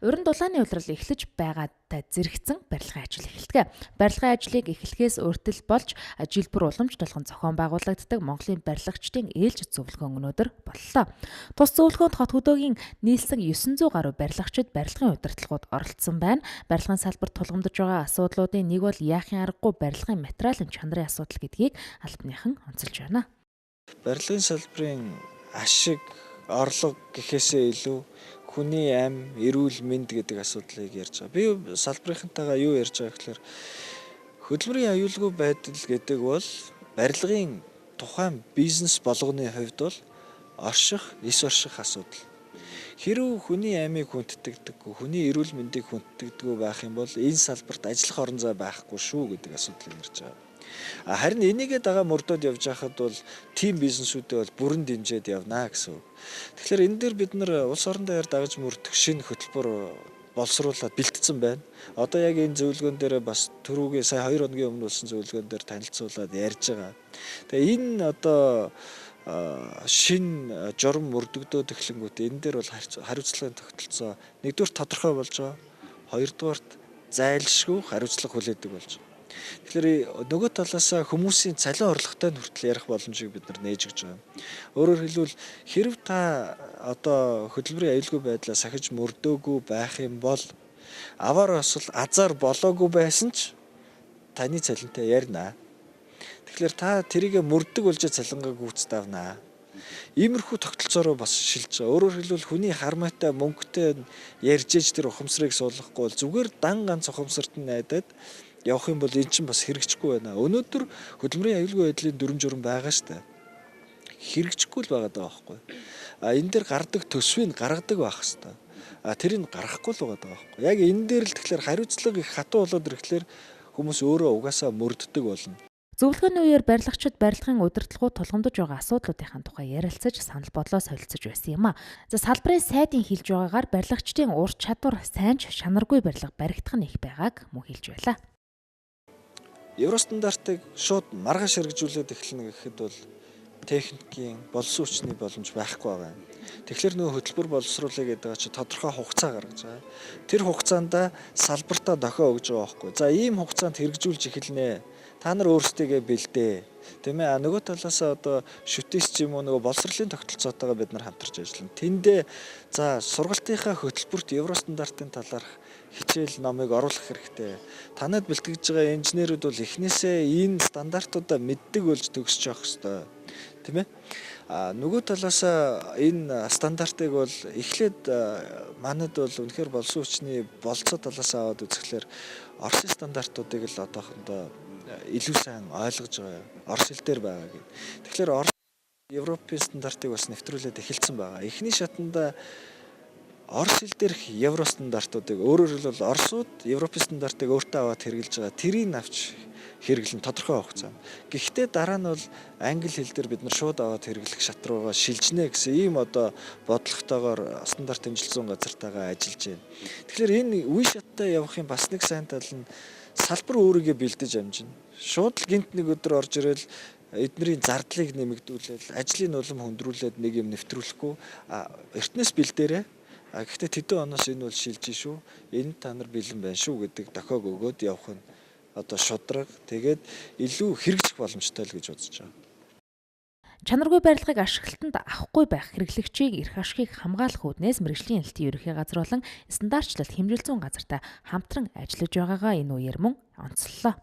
Уран дулааны улирал эхлэж байгаатай зэрэгцэн барилгын ажил эхэлдэг. Барилгын ажлыг эхлэхээс урьдчил болж жил бүр уламж толгон зохион байгуулагддаг Монголын барилгачдын ээлж зөвлөгөө өнөөдөр боллоо. Тус зөвлөгөөнд хот хөдөөгийн нийлсэн 900 гаруй барилгачид барилгын удирдлагууд оролцсон байна. Барилгын салбарт тулгамдж байгаа асуудлуудын нэг бол яахын аргагүй барилгын материалын чанарын асуудал гэдгийг албаныхан онцолж байна. Барилгын салбарын ашиг, орлого гэхээсээ илүү хүний амь, эрүүл мэнд гэдэг асуудлыг ярьж байгаа. Би салбарынхантайгаа юу ярьж байгаа гэхээр хөдөлмөрийн аюулгүй байдал гэдэг бол барилгын тухайн бизнес болгоны хувьд бол эс орших асуудал. Хэрв хүний амийг хүндэтгдэггүй, хүний эрүүл мэндийг хүндэтгдэггүй байх юм бол энэ салбарт ажиллах орон зай байхгүй шүү гэдэг асуудлыг ярьж байгаа. Харин энийгээ дагаа мөрдөөд явж байхад бол тийм бизнесүүдээ бол бүрэн дэмжиж явна гэсэн үг. Тэгэхээр энэ дээр бид нар улс орон даяар дагаж мөрдөх шинэ хөтөлбөр боловсруулаад бэлтгэсэн байна. Одоо яг энэ зөвлөгөөн дээр бас түрүүгээ сая 2 хоногийн өмнө болсон зөвлөгөөн дээр танилцуулаад ярьж байгаа. Тэгээ энэ одоо шинэ журам мөрдөгдөөд эхлэнгүүт энэ дээр бол хариуцлагын тогтолцоо нэгдүгээр тодорхой болж байгаа. Хоёрдугаарт зайлшгүй хариуцлага хүлээдэг болж байгаа. Тэгэхээр нөгөө талаас хүмүүсийн цалин орлоготой хүртэл ярих боломжийг бид нар нээж өгч байгаа. Өөрөөр хэлбэл хэрв та одоо хөдөлмөрийн аюулгүй байдлаа сахиж мөрдөөгүй байх юм бол аваар осол азар болоогүй байсан ч таны цалинтай ярина. Тэгэхээр та тэрийг мөрдөг болж цалингаа гүйцэд авнаа. Иймэрхүү тогтолцоороо бас шилж байгаа. Өөрөөр хэлбэл хүний хармаатай мөнгөтэй ярьж тэр ухамсарыг суулгахгүй бол зүгээр дан ганц ухамсарт нь найдаад явах юм бол эн чинь бас хэрэгжихгүй байна. Өнөөдөр хөдөлмөрийн аюулгүй байдлын дүрм журм байгаа штэ. Хэрэгжихгүй л байгаа даа байхгүй. Энэ дээр гардаг төсвийг гаргадаг байх хэвээр. Тэрийг гаргахгүй л байгаа даа байхгүй. Яг энэ дээр л тэгэхээр хариуцлага их хатуу болоод ирэхлээр хүмүүс өөрөө угаасаа мөрддөг болно. Зөвлөгөөний үеэр барилгачид барилгын удирдлагууд тулгамдж байгаа асуудлуудын тухай ярилцаж санал бодлоо солилцож байсан юм а. За салбарын сайдын хэлж байгаагаар барилгачдын ур чадвар сайн ч шанаргүй барилга баригдах нь их байгааг мөн хэлж байлаа. Евростандартыг шууд маргааш хэрэгжүүлээд эхэлнэ гэхэд бол техникийн болсон хүчний боломж байхгүй байгаа юм. Тэгэхээр нөө хөтөлбөр боловсруулах гэдэг чинь тодорхой хугацаа гаргаж байгаа. Тэр хугацаанд салбартаа дохио өгж байгаа байхгүй. За ийм хугацаанд хэрэгжүүлж эхэлнэ. Та нар өөрсдийгөө бэлдээ. Тийм ээ. Нөгөө талаас одоо шүтээс ч юм уу нөгөө боловсролын тогтолцоотойгоо бид нар хамтарч ажиллана. Тэндээ за сургалтынхаа хөтөлбөрт евростандартын талаарх хичээл номыг оруулах хэрэгтэй. Танад бэлтгэж байгаа инженерүүд бол эхнээсээ энэ стандартуудаа мэддэг болж төгсөж явах хэрэгтэй. Тийм ээ. Нөгөө талаас энэ стандартыг бол эхлээд манад бол үнэхээр болсон хүчний болцоо талаас аваад үзэхлээр Оросын стандартуудыг л одоохондоо илүү сайн ойлгож байгаа. Орос хэл дээр байгаа гэдэг. Тэгэхээр Европын стандартыг бас нэвтрүүлээд эхэлсэн байгаа. Эхний шатанда Орос хэл дээрх евро стандартуудыг өөрөөр хэлбэл Оросууд Европын стандартыг өөртөө аваад хэрэгжилж байгаа. Тэрийг авч хэрэглэн тодорхой хугацаа. Гэхдээ дараа нь бол англи хэл дээр бид нар шууд аваад хэрэглэх шат руугаа шилжнэ гэсэн ийм одоо бодлоготойгоор стандарт хэмжилсэн газартайгаа ажиллаж байна. Тэгэхээр энэ үе шаттай явахын бас нэг сайн тал нь салбар өөрийгөө бэлдэж амжина. Шууд л гинт нэг өдөр орж ирэл эднэрийн зардлыг нэмэгдүүлэл, ажлын улам хөндрүүлээд нэг юм нэвтрүүлэхгүй эртнээс бэлдээрээ. Гэхдээ тэдэн оноос энэ бол шилжиж шүү. Энэ та нар бэлэн байна шүү гэдэг дохиог өгөөд явах нь одоо шудраг. Тэгээд илүү хэрэгжих боломжтой л гэж бодож байгаа. Чанаргүй барилгыг ашиглалтанд авахгүй байх хэрэглэгчийг эрх ашгийг хамгаалах үүднээс мэргэжлийн хэлтийн ерөнхий газар болон стандартчлалт хэмжилзүүн газартай хамтран ажиллаж байгаагаа энэ үеэр мөн онцллоо.